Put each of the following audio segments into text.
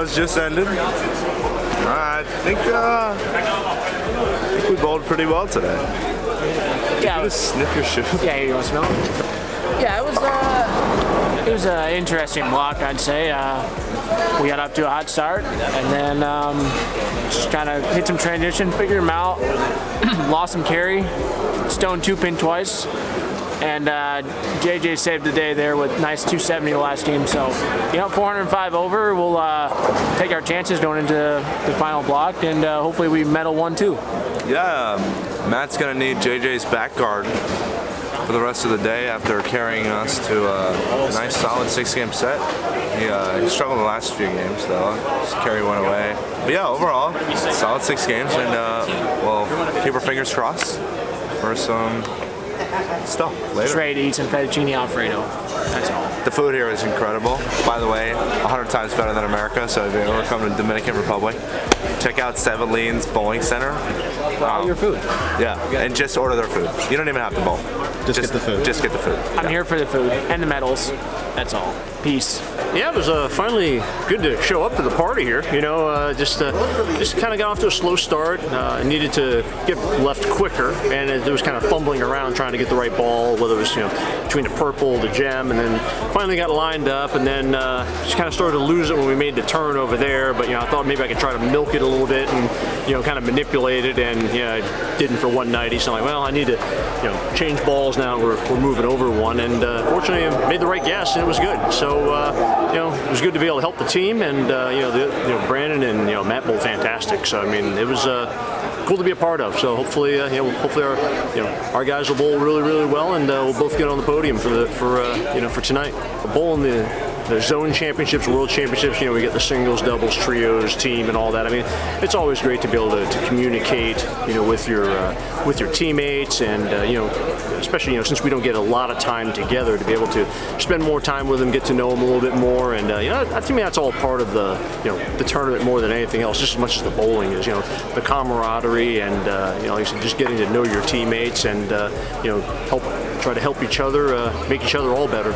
has just ended. I think we bowled pretty well today. Yeah. You just sniff your shoe. Yeah, you want to smell it? Yeah, it was an interesting block, I'd say. We got up to a hot start, and then just kind of hit some transition, figured them out, lost some carry, stoned 2-pin twice, and JJ saved the day there with nice 270 the last game. So, 405 over, we'll take our chances going into the final block, and hopefully we medal one too. Yeah, Matt's gonna need JJ's back guard for the rest of the day after carrying us to a nice solid 6-game set. He struggled the last few games though. His carry went away. But yeah, overall, solid 6 games, and we'll keep our fingers crossed for some stuff later. Just ready to eat some fettuccine Alfredo. That's all. The food here is incredible. By the way, 100 times better than America, so if you ever come to the Dominican Republic, check out Seven Lean's Bowling Center. For all your food. Yeah, and just order their food. You don't even have to bowl. Just get the food. Just get the food. I'm here for the food and the medals. That's all. Peace. Yeah, it was finally good to show up to the party here. Just kind of got off to a slow start. Needed to get left quicker, and it was kind of fumbling around trying to get the right ball, whether it was between the purple, the gem, and then finally got lined up, and then just kind of started to lose it when we made the turn over there. But I thought maybe I could try to milk it a little bit and kind of manipulate it, and I didn't for 190. So I'm like, well, I need to change balls now. We're moving over one, and fortunately I made the right guess, and it was good. So it was good to be able to help the team, and Brandon and Matt bowled fantastic. So I mean, it was cool to be a part of. So hopefully, hopefully our guys will bowl really, really well, and we'll both get on the podium for tonight. We'll bowl in the zone championships, world championships. We get the singles, doubles, trios, team, and all that. I mean, it's always great to be able to communicate, with your teammates, and especially since we don't get a lot of time together, to be able to spend more time with them, get to know them a little bit more, and to me that's all part of the tournament more than anything else, just as much as the bowling is. The camaraderie, and like I said, just getting to know your teammates, and try to help each other, make each other all better.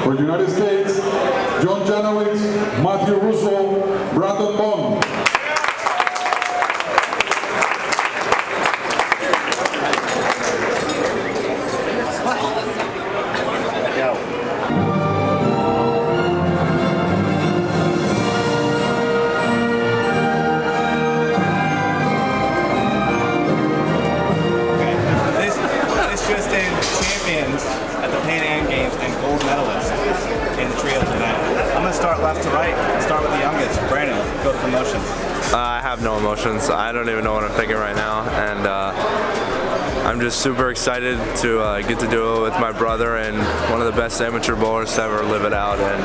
For the United States, John Janowitz, Matthew Russo, Brandon Bohn. This just in, champions at the PANAM Games and gold medalist in the trio tonight. I'm going to start left to right. Start with the youngest, Brandon. Go with emotions. I have no emotions. I don't even know what I'm thinking right now, and I'm just super excited to get to do it with my brother and one of the best amateur bowlers to ever live it out. And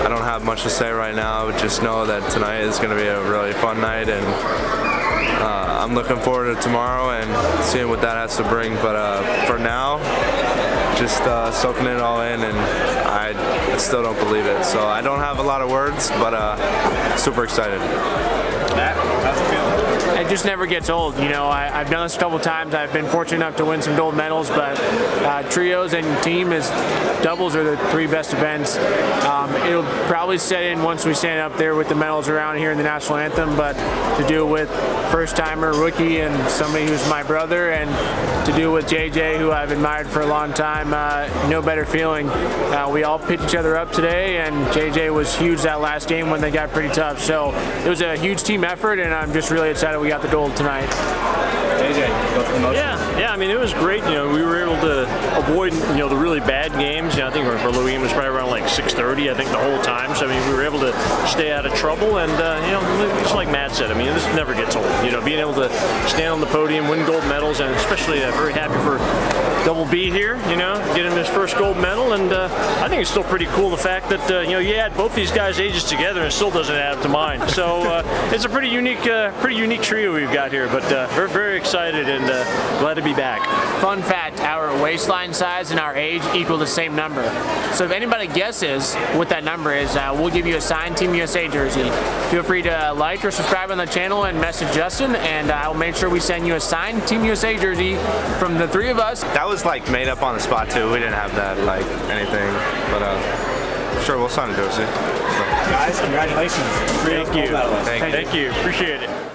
I don't have much to say right now. Just know that tonight is going to be a really fun night, and I'm looking forward to tomorrow and seeing what that has to bring. But for now, just soaking it all in, and I still don't believe it. So I don't have a lot of words, but super excited. Matt, how's it feeling? it just never gets old. You know, I've done this a couple times. I've been fortunate enough to win some gold medals, but trios and team is doubles are the three best events. It'll probably set in once we stand up there with the medals around here in the national anthem, but to do it with first-timer, rookie, and somebody who's my brother, and to do it with JJ, who I've admired for a long time, no better feeling. We all picked each other up today, and JJ was huge that last game when they got pretty tough. So it was a huge team effort, and I'm just really excited we got the gold tonight. JJ, go for the motion. Yeah. I mean, it was great. You know, we were able to avoid, you know, the really bad games. You know, I think for Louis was probably around like 6:30. I think the whole time. So I mean, we were able to stay out of trouble. And you know, just like Matt said, I mean, this never gets old. You know, being able to stand on the podium, win gold medals, and especially very happy for Double B here. You know, getting his first gold medal. And I think it's still pretty cool the fact that you know, you add both these guys' ages together and it still doesn't add up to mine. So it's a pretty unique trio we've got here. But we're very excited and glad to be back. Fun fact, our waistline size and our age equal the same number. So if anybody guesses what that number is, we'll give you a signed Team USA jersey. Feel free to like or subscribe on the channel and message Justin, and I'll make sure we send you a signed Team USA jersey from the three of us. That was like made up on the spot too. We didn't have that like anything, but sure, we'll sign a jersey. So. Guys, congratulations. Thank you. Thank you. Thank you. Appreciate it.